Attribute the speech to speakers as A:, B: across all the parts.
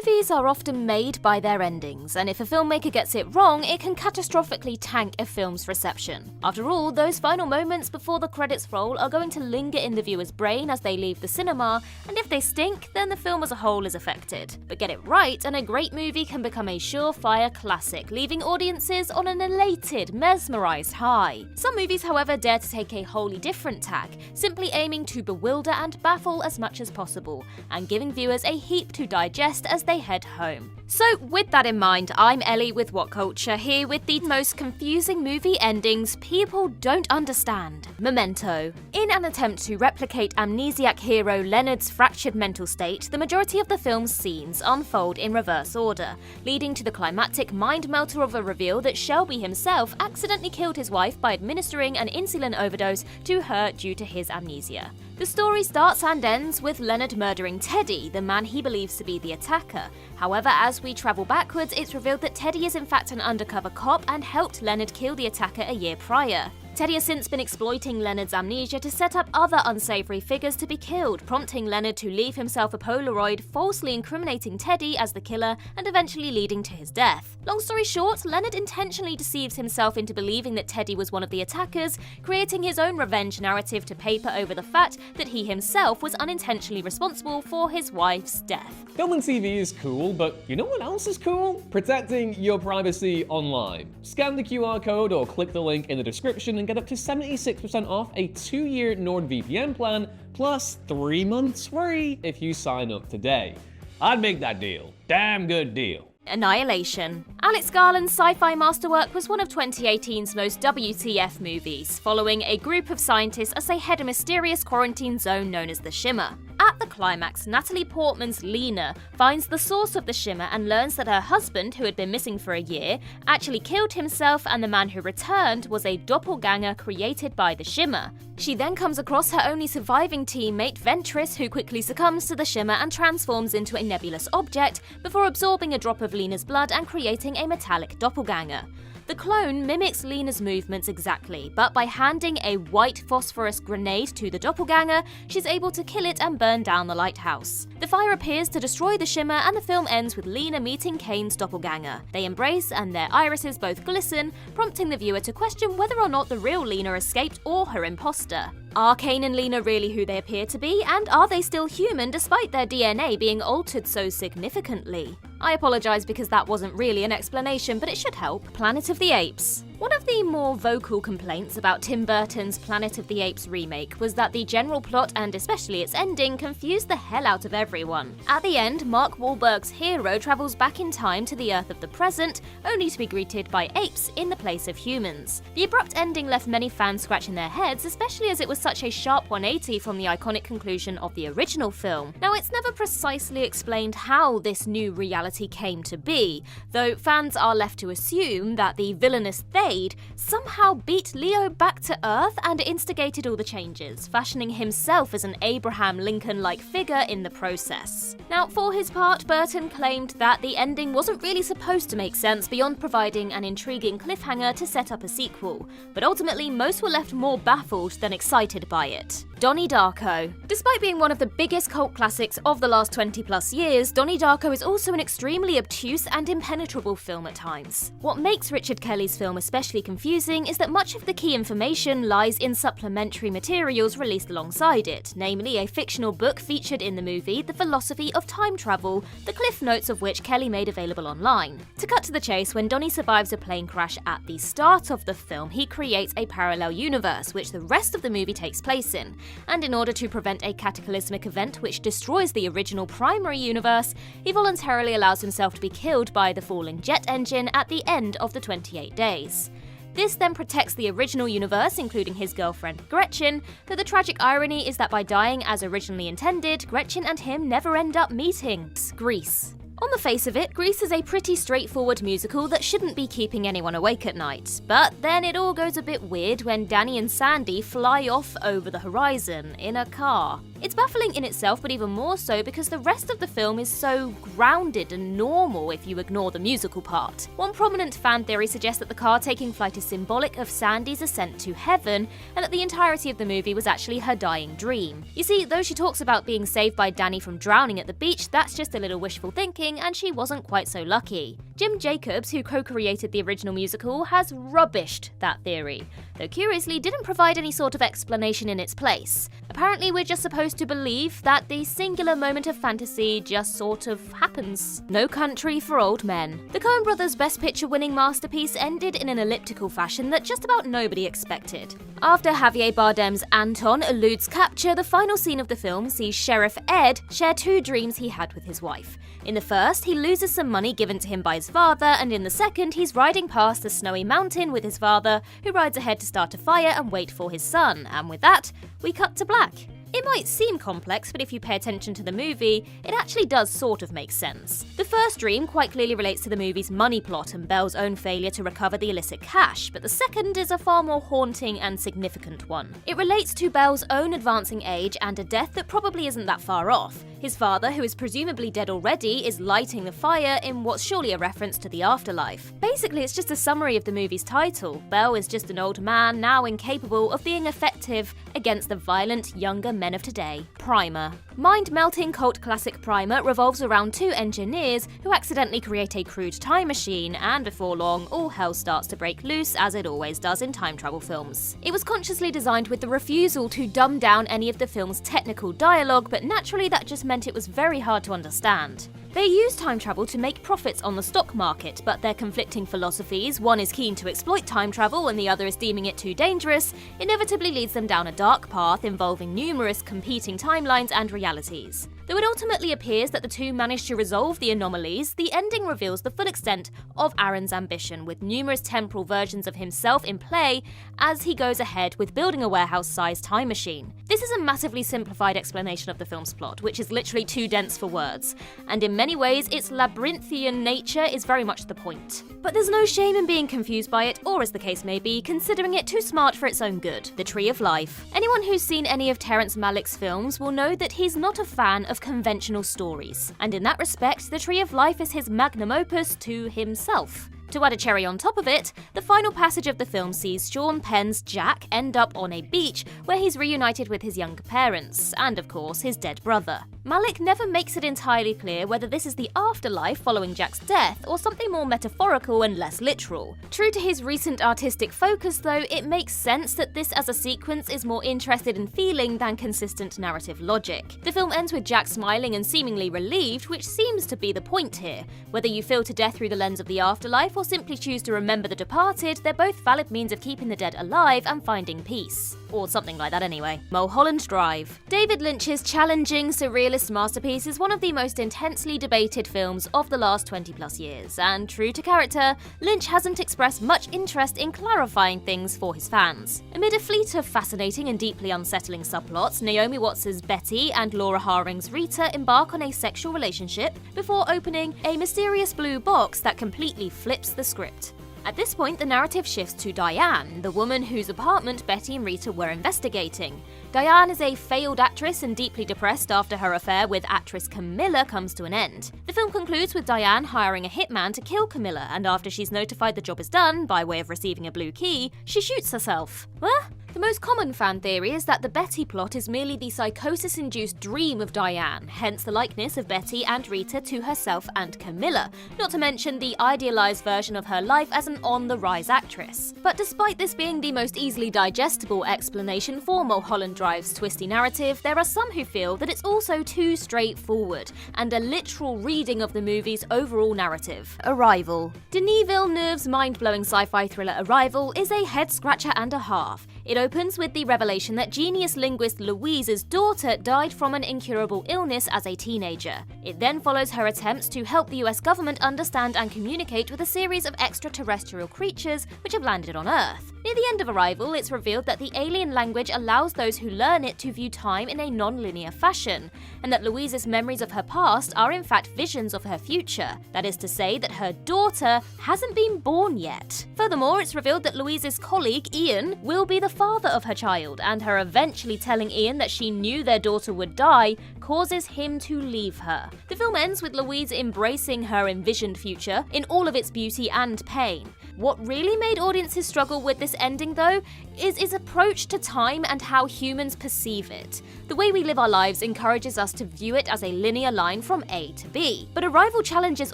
A: Movies are often made by their endings, and if a filmmaker gets it wrong, it can catastrophically tank a film's reception. After all, those final moments before the credits roll are going to linger in the viewer's brain as they leave the cinema, and if they stink, then the film as a whole is affected. But get it right, and a great movie can become a surefire classic, leaving audiences on an elated, mesmerized high. Some movies, however, dare to take a wholly different tack, simply aiming to bewilder and baffle as much as possible, and giving viewers a heap to digest as they head home. So with that in mind, I'm Ellie with Whatculture, here with the most confusing movie endings people don't understand. Memento. In an attempt to replicate amnesiac hero Leonard's fractured mental state, the majority of the film's scenes unfold in reverse order, leading to the climactic mind-melter of a reveal that Shelby himself accidentally killed his wife by administering an insulin overdose to her due to his amnesia. The story starts and ends with Leonard murdering Teddy, the man he believes to be the attacker. However, as we travel backwards, it's revealed that Teddy is in fact an undercover cop and helped Leonard kill the attacker a year prior. Teddy has since been exploiting Leonard's amnesia to set up other unsavory figures to be killed, prompting Leonard to leave himself a Polaroid, falsely incriminating Teddy as the killer and eventually leading to his death. Long story short, Leonard intentionally deceives himself into believing that Teddy was one of the attackers, creating his own revenge narrative to paper over the fact that he himself was unintentionally responsible for his wife's death.
B: Film and TV is cool, but you know what else is cool? Protecting your privacy online. Scan the QR code or click the link in the description and get up to 76% off a 2-year NordVPN plan, plus 3 months free if you sign up today. I'd make that deal. Damn good deal.
A: Annihilation. Alex Garland's sci-fi masterwork was one of 2018's most WTF movies, following a group of scientists as they head a mysterious quarantine zone known as the Shimmer. At the climax, Natalie Portman's Lena finds the source of the Shimmer and learns that her husband, who had been missing for a year, actually killed himself, and the man who returned was a doppelganger created by the Shimmer. She then comes across her only surviving teammate, Ventress, who quickly succumbs to the Shimmer and transforms into a nebulous object before absorbing a drop of Lena's blood and creating a metallic doppelganger. The clone mimics Lena's movements exactly, but by handing a white phosphorus grenade to the doppelganger, she's able to kill it and burn down the lighthouse. The fire appears to destroy the Shimmer, and the film ends with Lena meeting Kane's doppelganger. They embrace, and their irises both glisten, prompting the viewer to question whether or not the real Lena escaped or her imposter. Are Kane and Lena really who they appear to be, and are they still human despite their DNA being altered so significantly? I apologise because that wasn't really an explanation, but it should help. Planet of the Apes. One of the more vocal complaints about Tim Burton's Planet of the Apes remake was that the general plot, and especially its ending, confused the hell out of everyone. At the end, Mark Wahlberg's hero travels back in time to the Earth of the present, only to be greeted by apes in the place of humans. The abrupt ending left many fans scratching their heads, especially as it was such a sharp 180 from the iconic conclusion of the original film. Now, it's never precisely explained how this new reality came to be, though fans are left to assume that the villainous Thade somehow beat Leo back to Earth and instigated all the changes, fashioning himself as an Abraham Lincoln-like figure in the process. Now, for his part, Burton claimed that the ending wasn't really supposed to make sense beyond providing an intriguing cliffhanger to set up a sequel, but ultimately most were left more baffled than excited by it. Donnie Darko. Despite being one of the biggest cult classics of the last 20+ years, Donnie Darko is also an extremely obtuse and impenetrable film at times. What makes Richard Kelly's film especially confusing is that much of the key information lies in supplementary materials released alongside it, namely a fictional book featured in the movie, The Philosophy of Time Travel, the cliff notes of which Kelly made available online. To cut to the chase, when Donnie survives a plane crash at the start of the film, he creates a parallel universe, which the rest of the movie takes place in. And in order to prevent a cataclysmic event which destroys the original primary universe, he voluntarily allows himself to be killed by the falling jet engine at the end of the 28 days. This then protects the original universe, including his girlfriend Gretchen, though the tragic irony is that by dying as originally intended, Gretchen and him never end up meeting. Grease. On the face of it, Grease is a pretty straightforward musical that shouldn't be keeping anyone awake at night. But then it all goes a bit weird when Danny and Sandy fly off over the horizon in a car. It's baffling in itself, but even more so because the rest of the film is so grounded and normal if you ignore the musical part. One prominent fan theory suggests that the car taking flight is symbolic of Sandy's ascent to heaven, and that the entirety of the movie was actually her dying dream. You see, though she talks about being saved by Danny from drowning at the beach, that's just a little wishful thinking, thinking, and she wasn't quite so lucky. Jim Jacobs, who co-created the original musical, has rubbished that theory, though curiously didn't provide any sort of explanation in its place. Apparently we're just supposed to believe that the singular moment of fantasy just sort of happens. No Country for Old Men. The Coen brothers' Best Picture winning masterpiece ended in an elliptical fashion that just about nobody expected. After Javier Bardem's Anton eludes capture, the final scene of the film sees Sheriff Ed share two dreams he had with his wife. In the first, he loses some money given to him by his father, and in the second, he's riding past a snowy mountain with his father, who rides ahead to start a fire and wait for his son, and with that, we cut to black. It might seem complex, but if you pay attention to the movie, it actually does sort of make sense. The first dream quite clearly relates to the movie's money plot and Belle's own failure to recover the illicit cash, but the second is a far more haunting and significant one. It relates to Belle's own advancing age and a death that probably isn't that far off. His father, who is presumably dead already, is lighting the fire in what's surely a reference to the afterlife. Basically, it's just a summary of the movie's title. Belle is just an old man, now incapable of being effective against the violent, younger men of today. Primer. Mind-melting cult classic Primer revolves around two engineers who accidentally create a crude time machine, and before long, all hell starts to break loose, as it always does in time travel films. It was consciously designed with the refusal to dumb down any of the film's technical dialogue, but naturally that just meant it was very hard to understand. They use time travel to make profits on the stock market, but their conflicting philosophies, one is keen to exploit time travel and the other is deeming it too dangerous, inevitably leads them down a dark path involving numerous competing timelines and realities. Though it ultimately appears that the two manage to resolve the anomalies, the ending reveals the full extent of Aaron's ambition, with numerous temporal versions of himself in play as he goes ahead with building a warehouse-sized time machine. This is a massively simplified explanation of the film's plot, which is literally too dense for words, and in many ways its labyrinthian nature is very much the point. But there's no shame in being confused by it, or as the case may be, considering it too smart for its own good. The Tree of Life. Anyone who's seen any of Terrence Malick's films will know that he's not a fan of conventional stories, and in that respect, The Tree of Life is his magnum opus to himself. To add a cherry on top of it, the final passage of the film sees Sean Penn's Jack end up on a beach where he's reunited with his younger parents, and of course his dead brother. Malick never makes it entirely clear whether this is the afterlife following Jack's death or something more metaphorical and less literal. True to his recent artistic focus though, it makes sense that this as a sequence is more interested in feeling than consistent narrative logic. The film ends with Jack smiling and seemingly relieved, which seems to be the point here. Whether you filter death through the lens of the afterlife or simply choose to remember the departed, they're both valid means of keeping the dead alive and finding peace. Or something like that anyway. Mulholland Drive. David Lynch's challenging, surrealist masterpiece is one of the most intensely debated films of the last 20 plus years, and true to character, Lynch hasn't expressed much interest in clarifying things for his fans. Amid a fleet of fascinating and deeply unsettling subplots, Naomi Watts' Betty and Laura Harring's Rita embark on a sexual relationship before opening a mysterious blue box that completely flips the script. At this point, the narrative shifts to Diane, the woman whose apartment Betty and Rita were investigating. Diane is a failed actress and deeply depressed after her affair with actress Camilla comes to an end. The film concludes with Diane hiring a hitman to kill Camilla, and after she's notified the job is done, by way of receiving a blue key, she shoots herself. What? The most common fan theory is that the Betty plot is merely the psychosis-induced dream of Diane, hence the likeness of Betty and Rita to herself and Camilla, not to mention the idealized version of her life as an on-the-rise actress. But despite this being the most easily digestible explanation for Mulholland Drive's twisty narrative, there are some who feel that it's also too straightforward, and a literal reading of the movie's overall narrative. Arrival. Denis Villeneuve's mind-blowing sci-fi thriller Arrival is a head-scratcher and a half. It opens with the revelation that genius linguist Louise's daughter died from an incurable illness as a teenager. It then follows her attempts to help the US government understand and communicate with a series of extraterrestrial creatures which have landed on Earth. Near the end of Arrival, it's revealed that the alien language allows those who learn it to view time in a non-linear fashion, and that Louise's memories of her past are in fact visions of her future. That is to say that her daughter hasn't been born yet. Furthermore, it's revealed that Louise's colleague, Ian, will be the father of her child, and her eventually telling Ian that she knew their daughter would die causes him to leave her. The film ends with Louise embracing her envisioned future in all of its beauty and pain. What really made audiences struggle with this ending, though, is its approach to time and how humans perceive it. The way we live our lives encourages us to view it as a linear line from A to B, but Arrival challenges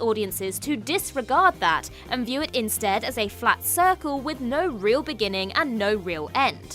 A: audiences to disregard that and view it instead as a flat circle with no real beginning and no real end.